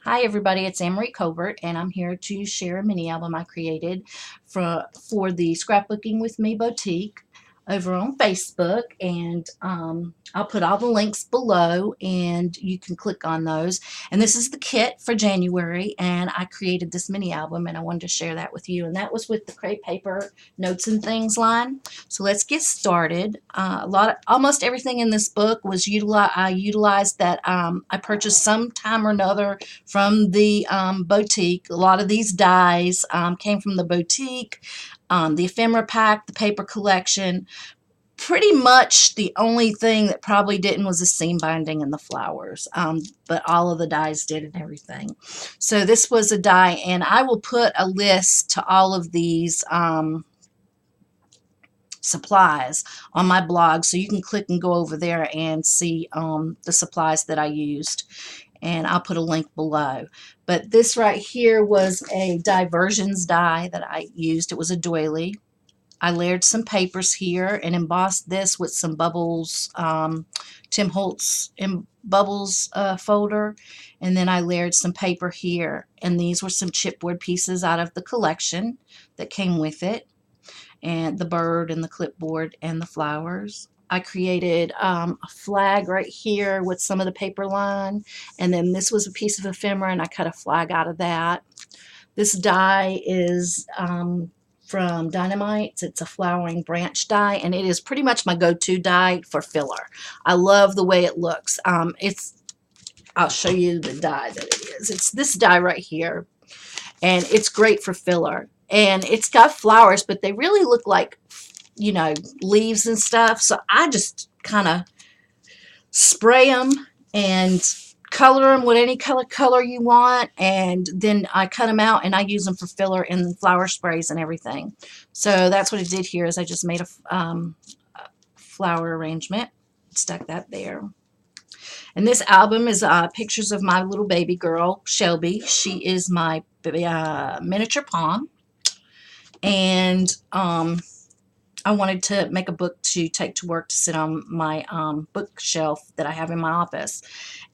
Hi everybody, it's Anne-Marie Covert and I'm here to share a mini album I created for the Scrapbooking with Me boutique over on Facebook, and I'll put all the links below and you can click on those. And this is the kit for January, and I created this mini album and I wanted to share that with you, and that was with the crepe paper notes and things line. So let's get started. Almost everything in this book was utilized that I purchased sometime or another from the boutique. A lot of these dies came from the boutique, the ephemera pack, the paper collection. Pretty much the only thing that probably didn't was the seam binding and the flowers, but all of the dies did and everything. So this was a die, and I will put a list to all of these supplies on my blog, so you can click and go over there and see the supplies that I used, and I'll put a link below. But this right here was a diversions die that I used. It was a doily. I layered some papers here and embossed this with some bubbles, Tim Holtz bubbles folder, and then I layered some paper here, and these were some chipboard pieces out of the collection that came with it, and the bird and the clipboard and the flowers. I created a flag right here with some of the paper line, and then this was a piece of ephemera and I cut a flag out of that. This die is from Dynamite. It's a flowering branch die, and it is pretty much my go-to die for filler. I love the way it looks. I'll show you the die that it is. It's this die right here, and it's great for filler. And it's got flowers, but they really look like, you know, leaves and stuff. So I just kind of spray them and color them with any color you want, and then I cut them out and I use them for filler and flower sprays and everything. So that's what I did here, is I just made a flower arrangement, stuck that there. And this album is pictures of my little baby girl, Shelby. She is my miniature pom. And I wanted to make a book to take to work to sit on my bookshelf that I have in my office.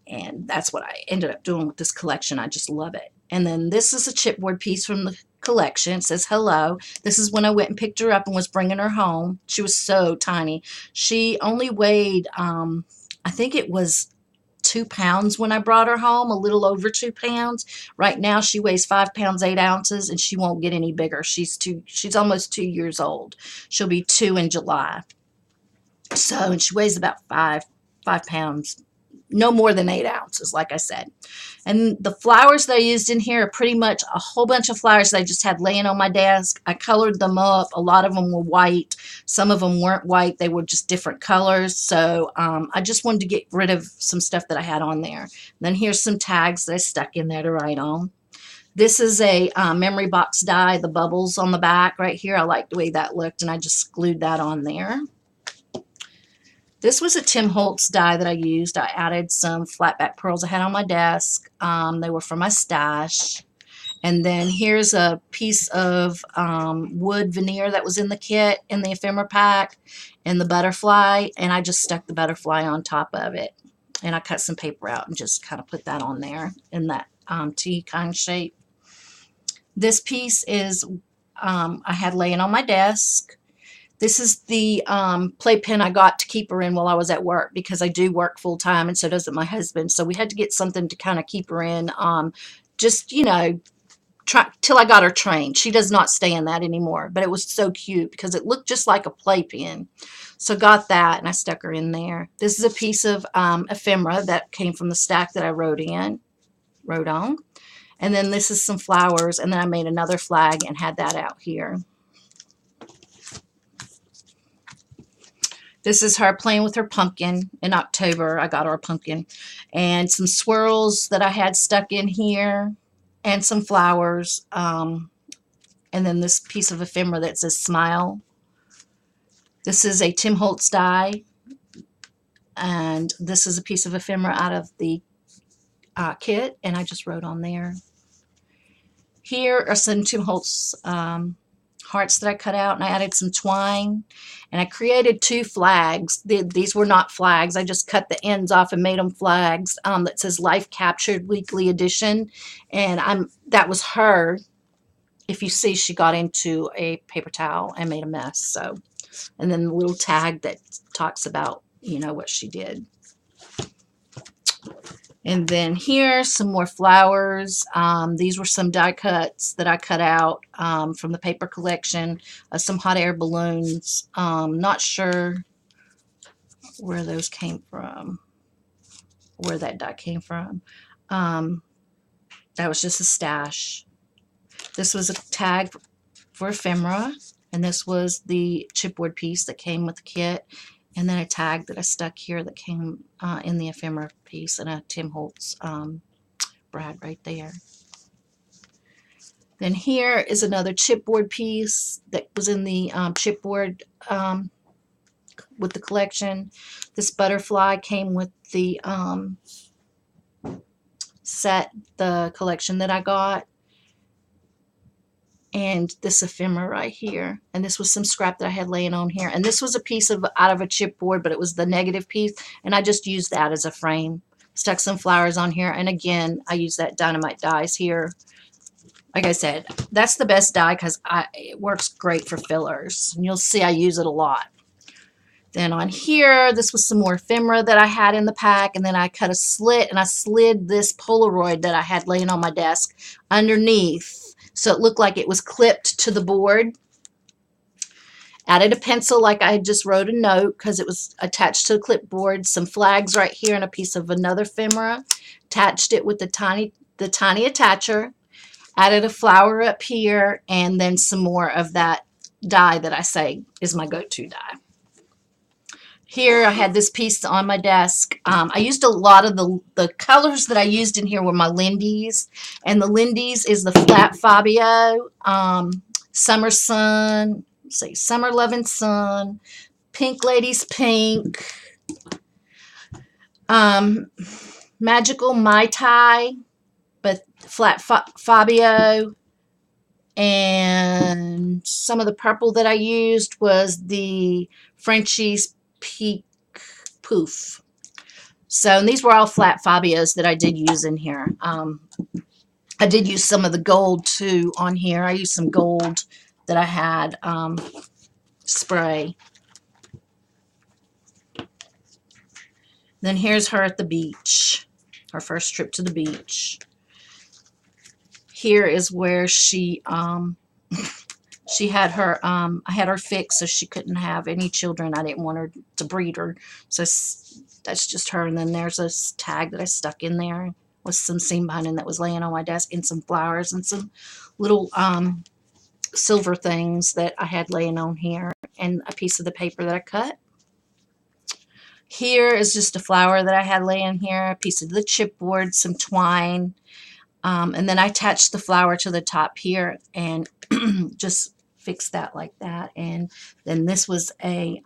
And that's what I ended up doing with this collection. I just love it. And then this is a chipboard piece from the collection. It says hello. This is when I went and picked her up and was bringing her home. She was so tiny. She only weighed, I think it was 2 pounds when I brought her home, a little over 2 pounds. Right now she weighs 5 pounds 8 ounces, and she won't get any bigger. She's almost 2 years old. She'll be 2 in July. So, and she weighs about 5 pounds, no more than 8 ounces, like I said. And the flowers that I used in here are pretty much a whole bunch of flowers that I just had laying on my desk. I colored them up. A lot of them were white. Some of them weren't white. They were just different colors. So I just wanted to get rid of some stuff that I had on there. And then here's some tags that I stuck in there to write on. This is a memory box die, the bubbles on the back right here. I like the way that looked, and I just glued that on there. This was a Tim Holtz die that I used. I added some flat back pearls I had on my desk. They were from my stash. And then here's a piece of wood veneer that was in the kit, in the ephemera pack, and the butterfly. And I just stuck the butterfly on top of it. And I cut some paper out and just kind of put that on there in that T kind shape. This piece is I had laying on my desk. This is the playpen I got to keep her in while I was at work, because I do work full time and so doesn't my husband. So we had to get something to kind of keep her in, just, you know, till I got her trained. She does not stay in that anymore, but it was so cute because it looked just like a playpen. So got that and I stuck her in there. This is a piece of ephemera that came from the stack that I wrote on. And then this is some flowers, and then I made another flag and had that out here. This is her playing with her pumpkin in October. I got her a pumpkin. And some swirls that I had stuck in here, and some flowers. And then this piece of ephemera that says smile. This is a Tim Holtz die. And this is a piece of ephemera out of the kit, and I just wrote on there. Here are some Tim Holtz hearts that I cut out, and I added some twine, and I created 2 flags. These were not flags. I just cut the ends off and made them flags that says Life Captured Weekly Edition, and that was her. If you see, she got into a paper towel and made a mess. So, and then the little tag that talks about, you know, what she did. And then here, some more flowers. These were some die cuts that I cut out from the paper collection. Some hot air balloons. Not sure where those came from, where that die came from. That was just a stash. This was a tag for ephemera, and this was the chipboard piece that came with the kit. And then a tag that I stuck here that came in the ephemera piece, and a Tim Holtz brad right there. Then here is another chipboard piece that was in the chipboard with the collection. This butterfly came with the set, the collection that I got. And this ephemera right here, and this was some scrap that I had laying on here, and this was a piece out of a chipboard, but it was the negative piece, and I just used that as a frame. Stuck some flowers on here, and again I used that dynamite dies here. Like I said, that's the best die because it works great for fillers, and you'll see I use it a lot. Then on here, this was some more ephemera that I had in the pack, and then I cut a slit and I slid this Polaroid that I had laying on my desk underneath, so it looked like it was clipped to the board. Added a pencil like I had just wrote a note because it was attached to the clipboard. Some flags right here and a piece of another ephemera. Attached it with the tiny attacher. Added a flower up here, and then some more of that die that I say is my go-to die. Here I had this piece on my desk. I used a lot of the colors that I used in here were my Lindy's. And the Lindy's is the Flat Fabio, Summer Sun, let's see, Summer Loving Sun, Pink Ladies Pink, Magical Mai Tai, but Flat Fabio. And some of the purple that I used was the Frenchie's Peak Poof. So, and these were all flat Fabios that I did use in here. I did use some of the gold too on here. I used some gold that I had spray. Then here's her at the beach, her first trip to the beach. Here is where she she had her, I had her fixed so she couldn't have any children. I didn't want her to breed her. So that's just her. And then there's a tag that I stuck in there with some seam binding that was laying on my desk, and some flowers and some little silver things that I had laying on here, and a piece of the paper that I cut. Here is just a flower that I had laying here, a piece of the chipboard, some twine, and then I attached the flower to the top here and just fix that like that. And then this was a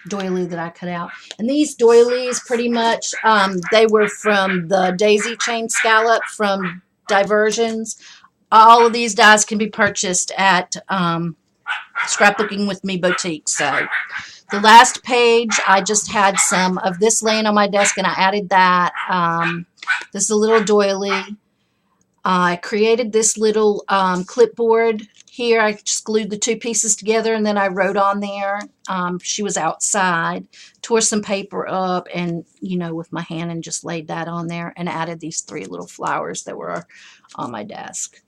doily that I cut out, and these doilies pretty much they were from the daisy chain scallop from Diversions. All of these dies can be purchased at Scrapbooking With Me Boutique. So the last page, I just had some of this laying on my desk, and I added that. This is a little doily. I created this little clipboard here. I just glued the 2 pieces together, and then I wrote on there. She was outside. Tore some paper up, and, you know, with my hand, and just laid that on there, and added these 3 little flowers that were on my desk.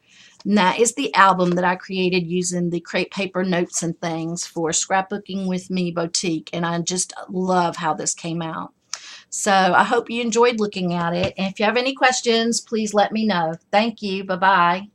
And that is the album that I created using the crepe paper notes and things for Scrapbooking With Me Boutique, and I just love how this came out. So I hope you enjoyed looking at it, and if you have any questions, please let me know. Thank you. Bye-bye.